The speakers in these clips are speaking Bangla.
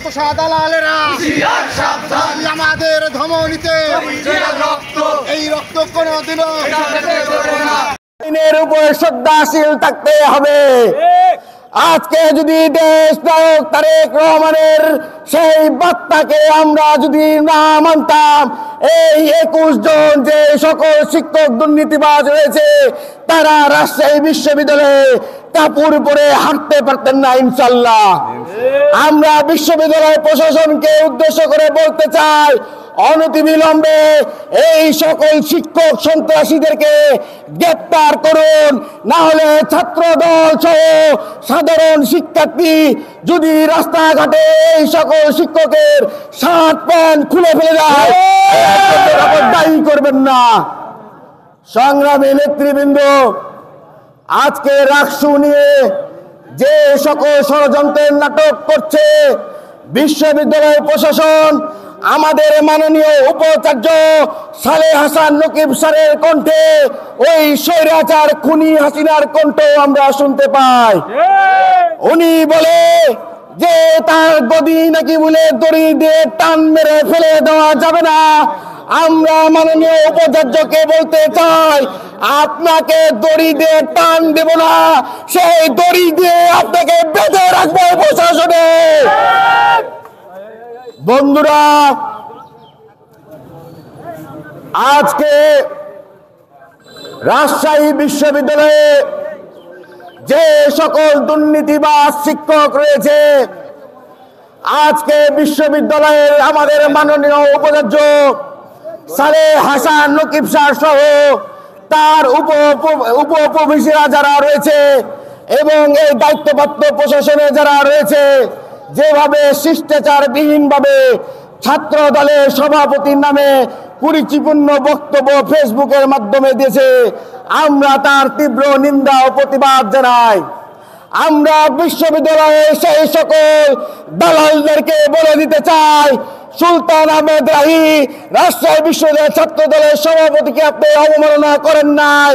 চোষা দালালেরা আমাদের ধমনীতে এই রক্ত কোনোদিনও আইনের উপর শ্রদ্ধাশীল থাকতে হবে। আজকে যদি দেশ নায়ক তারেক রহমানের সেই বার্তাকে আমরা যদি না মানতাম, এই 21 জন যে সকল শিক্ষক দুর্নীতিবাজ রয়েছে তারা রাজশাহী বিশ্ববিদ্যালয়ে কাপুর পরে হাঁটতে পারতেন না ইনশাল্লাহ। আমরা বিশ্ববিদ্যালয় প্রশাসনকে উদ্দেশ্য করে বলতে চাই, অনতিবিলম্বে এই সকল শিক্ষক সন্ত্রাসীদেরকে গ্রেপ্তার করুন, না হলে ছাত্র দল সহ সাধারণ শিক্ষার্থী যদি রাস্তাঘাটে এই সকল শিক্ষকের শার্ট প্যান্ট খুলে ফেলে দেয়, দায়ী করবেন না। সংগ্রামী নেতৃবৃন্দ, আজকে রাকসু নিয়ে যে সকল ষড়যন্ত্রের নাটক করছে বিশ্ববিদ্যালয় প্রশাসন, আমাদের মাননীয় উপাচার্য সালেহ হাসান নকিব স্যারের কণ্ঠে ওই স্বৈরাচার খুনি হাসিনার কণ্ঠ আমরা শুনতে পাই। উনি বলে যে তার গদি নাকি বলে দড়ি দিয়ে টান মেরে ফেলে দেওয়া যাবে না। আমরা মাননীয় উপাচার্যকে বলতে চাই, আপনাকে দড়ি দিয়ে টান দেব না, সেই দড়ি দিয়ে আপনাকে বেঁধে রাখবো প্রশাসনে। বন্ধুরা, আজকে রাজশাহী বিশ্ববিদ্যালয়ে যে সকল দুর্নীতিবাজ শিক্ষক রয়েছে, আজকে বিশ্ববিদ্যালয়ের আমাদের মাননীয় উপাচার্য সালেহ হাসান নকিব স্যার সহ তার উপপ্রভিসিরা যারা রয়েছে এবং এই দায়িত্বপ্রাপ্ত প্রশাসনে যারা রয়েছে, যেভাবে শিষ্টাচারবিহীনভাবে ছাত্র দলের সভাপতির নামে কুরুচিপূর্ণ বক্তব্য ফেসবুকের মাধ্যমে দিয়েছে, আমরা তার তীব্র নিন্দা ও প্রতিবাদ জানাই। আমরা বিশ্ববিদ্যালয়ে সেই সকল দালালদেরকে বলে দিতে চাই, সুলতান আহমেদ রাহি রাজশাহী বিশ্ববিদ্যালয় ছাত্র দলের সভাপতিকে আপনি অবমাননা করেন নাই,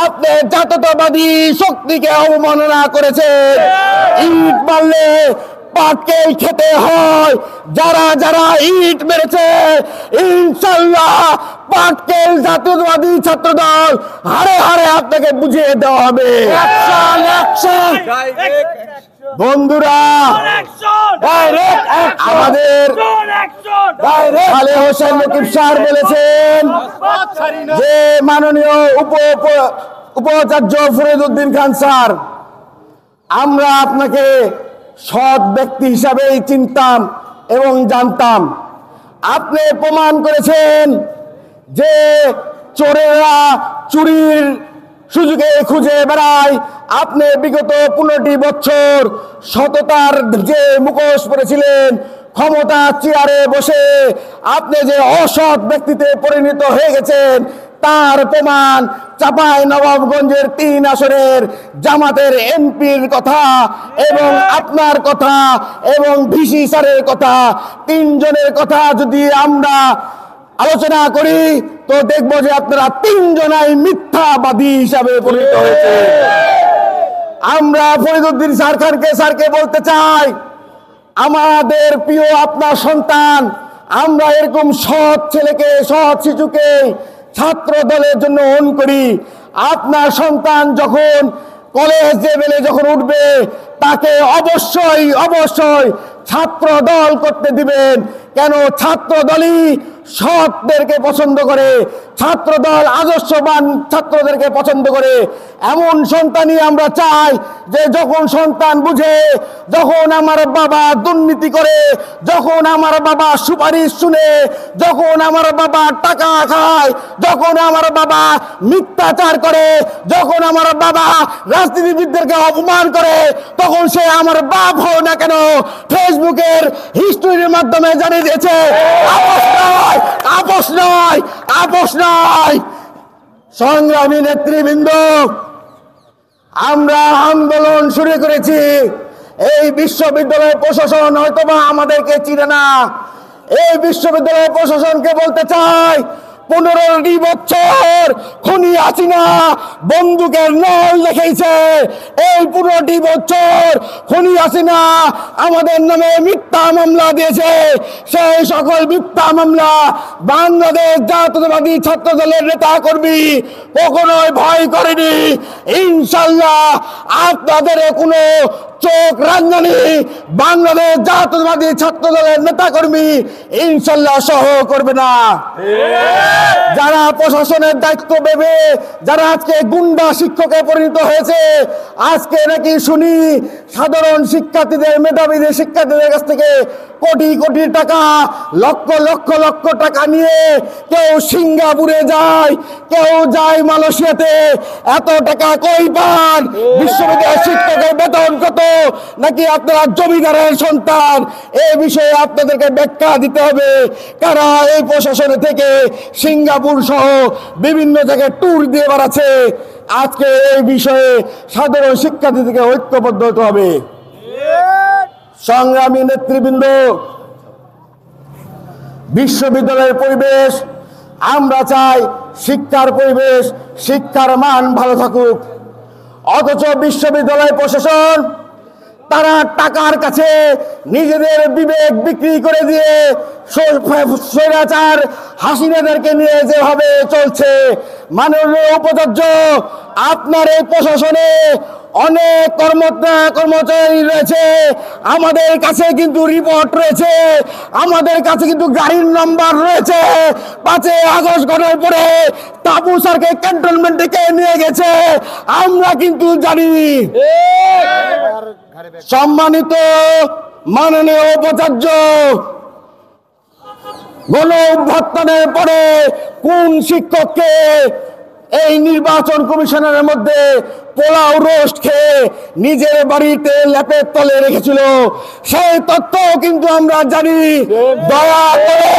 আপনি জাতীয়তাবাদী শক্তিকে অবমাননা করেছেন। ইট মারলে পাটকেল খেতে হয়, যারা যারা ইট মেরেছে ইনশাল্লাহ পাটকেল জাতীয়তাবাদী ছাত্র দল হারে হারে আপনাকে বুঝিয়ে দেওয়া হবে। বন্ধুরা, আমাদের সালেহ হোসেন নকিব স্যার বলেছেন যে মাননীয় উপাচার্য ফরিদউদ্দিন খান স্যার, আমরা আপনাকে সৎ ব্যক্তি হিসাবেই চিনতাম এবং জানতাম। আপনি প্রমাণ করেছেন যে চোরেরা চুরির সুযোগে খুঁজে বেড়ায়। আপনি বিগত 15টি বছর সততার যে মুখোশ পরেছিলেন, ক্ষমতা চেয়ারে বসে আপনি যে অসৎ ব্যক্তিতে পরিণত হয়ে গেছেন তার প্রমাণ চাঁপাই নবাবগঞ্জের 3 আসনের জামাতের এমপির কথা এবং আপনার কথা এবং ভিসি স্যারের কথা, 3 জনের কথা যদি আমরা আলোচনা করি তো দেখবো যে আপনারা 3 জনাই মিথ্যাবাদী হিসাবে পরিণত হয়েছে। আমরা ফরিদউদ্দিন স্যারকে বলতে চাই, আমাদের প্রিয় আপনার সন্তান, আমরা এরকম সৎ ছেলেকে সৎ শিশুকে ছাত্র দলের জন্য অন করি। আপনার সন্তান যখন কলেজ লেভেলে যখন উঠবে তাকে অবশ্যই অবশ্যই ছাত্র দল করতে দিবেন। কেন? ছাত্র দলই সৎদেরকে পছন্দ করে, ছাত্র দল আদর্শবান ছাত্রদেরকে পছন্দ করে। এমন সন্তানই আমরা চাই যে যখন সন্তান বুঝে, যখন আমার বাবা দুর্নীতি করে, যখন আমার বাবা সুপারিশ শুনে, যখন আমার বাবা টাকা খায়, যখন আমার বাবা মিথ্যাচার করে, যখন আমার বাবা রাজনীতিবিদদেরকে অপমান করে, তখন সে আমার বাপ হয় না কেন ফেসবুকের হিস্ট্রির মাধ্যমে জানিয়ে দিয়েছে আপোষ নয়, আপোষ নয়। সংগ্রামী নেতৃবৃন্দ, আমরা আন্দোলন শুরু করেছি। এই বিশ্ববিদ্যালয় প্রশাসন হয়তোবা আমাদেরকে চিনে না। এই বিশ্ববিদ্যালয় প্রশাসনকে বলতে চাই, 15টি বছর খুনি হাসিনা বন্দুকের নল দেখাইছে। এই 15টি বছর খুনি হাসিনা আমাদের নামে মিথ্যা মামলা দিয়েছে। সেই সকল মিথ্যা মামলা বাংলাদেশ জাতীয়তাবাদী ছাত্র দলের নেতা কর্মী কখনোই ভয় করেনি। ইনশাল্লাহ আপনাদের কোনো চোখ রাঞ্জানি বাংলাদেশ জাতীয়তাবাদী ছাত্র দলের নেতা কর্মী ইনশাল্লাহ সহ করবে না। যারা প্রশাসনের দায়িত্ব ভেবে যারা আজকে গুন্ডা শিক্ষকে পরিণত হয়েছে, আজকে নাকি শুনি সাধারণ শিক্ষার্থীদের মেধাবীদের শিক্ষার্থীদের কাছ থেকে কোটি কোটি টাকা লক্ষ লক্ষ লক্ষ টাকা নিয়ে কেউ সিঙ্গাপুরে যায়, কেউ যায় মালয়েশিয়াতে। এত টাকা কই পান? বিশ্ববিদ্যালয়ের শিক্ষকের বেতন কত? নাকি আপনারা জমিদারের সন্তান? এই বিষয়ে আপনাদেরকে ব্যাখ্যা দিতে হবে। কারা এই প্রশাসন থেকে সিঙ্গাপুর সহ বিভিন্ন জায়গায় ট্যুর দিয়ে বেড়াচ্ছে। আজকে এই বিষয়ে সাধারণ শিক্ষার্থী থেকে ঐক্যবদ্ধ হতে হবে। সংগ্রামী নেতৃবৃন্দ, বিশ্ববিদ্যালয়ের পরিবেশ আমরা চাই শিক্ষার পরিবেশ, শিক্ষার মান ভালো থাকুক। অথচ বিশ্ববিদ্যালয় প্রশাসন তারা টাকার কাছে নিজেদের বিবেক বিক্রি করে দিয়ে স্বৈরাচার হাসিনাদেরকে নিয়ে যেভাবে চলছে। মাননীয় উপাচার্য, আপনার এই প্রশাসনে অনেক কর্মচারী রয়েছে, আমাদের কাছে কিন্তু রিপোর্ট রয়েছে, আমাদের কাছে কিন্তু গাড়ির নাম্বার রয়েছে। 5 আগস্ট ঘটনার পরে তাবু স্যারকে ক্যান্টনমেন্টে কে নিয়ে গেছে আমরা কিন্তু জানি। সম্মানিত মাননীয় উপাচার্য, গণ অভ্যুত্থানের পরে কোন শিক্ষককে এই নির্বাচন কমিশনের মধ্যে পোলাও রোস্ট খেয়ে নিজের বাড়িতে ল্যাপের তলে রেখেছিল? সেই তথ্য কিন্তু আমরা জানি। দয়া করে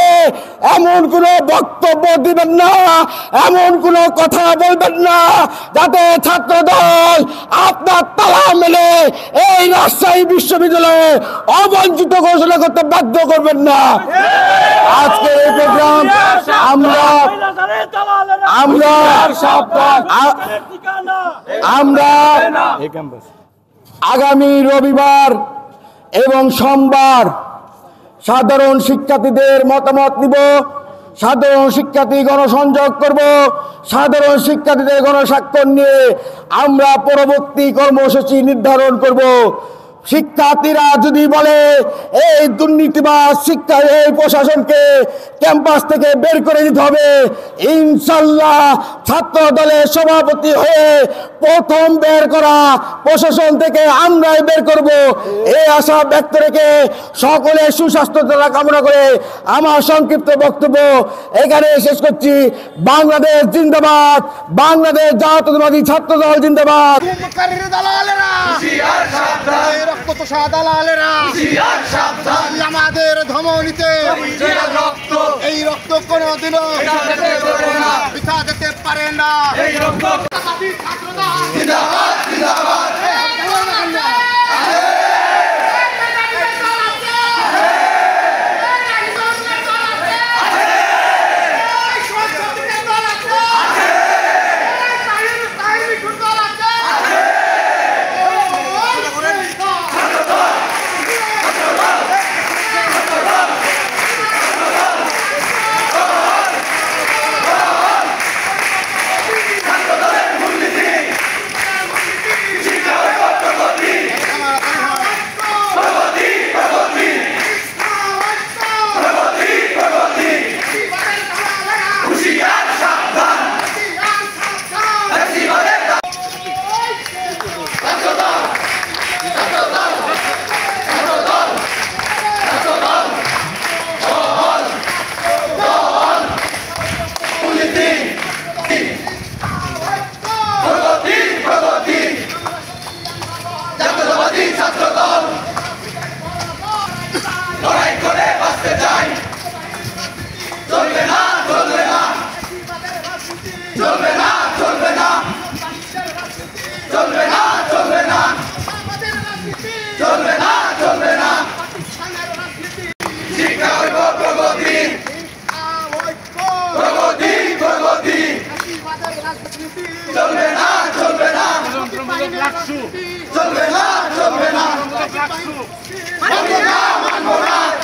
এমন কোন বক্তব্য দিবেন না, এমন কোন কথা বলবেন না যাতে ছাত্র দল আপনার তালা মেলে এই রাজশাহী বিশ্ববিদ্যালয়ে অবঞ্চিত ঘোষণা করতে বাধ্য করবেন না। আজকে এই প্রোগ্রাম আমরা আগামী রবিবার এবং সোমবার সাধারণ শিক্ষার্থীদের মতামত নিব, সাধারণ শিক্ষার্থী গণসংযোগ করব, সাধারণ শিক্ষার্থীদের গণস্বাক্ষর নিয়ে আমরা পরবর্তী কর্মসূচি নির্ধারণ করব। শিক্ষার্থীরা যদি বলে এই দুর্নীতিবাজ শিক্ষা এই প্রশাসনকে ক্যাম্পাস থেকে বের করে দিতে হবে, ইনশাল্লাহ ছাত্র দলের সভাপতি হয়ে প্রথম বের করা প্রশাসন থেকে আমরাই বের করব। এই আশা ব্যক্ত রেখে সকলের সুস্বাস্থ্য কামনা করে আমার সংক্ষিপ্ত বক্তব্য এখানে শেষ করছি। বাংলাদেশ জিন্দাবাদ, বাংলাদেশ জাতীয়তাবাদী ছাত্র দল জিন্দাবাদ। আমাদের ধমনীতে এই রক্ত কোনদিনও বৃথা যেতে পারে না। প্রগতি চলবে না চলবে না চলবে না চলবে না মানব না মানব না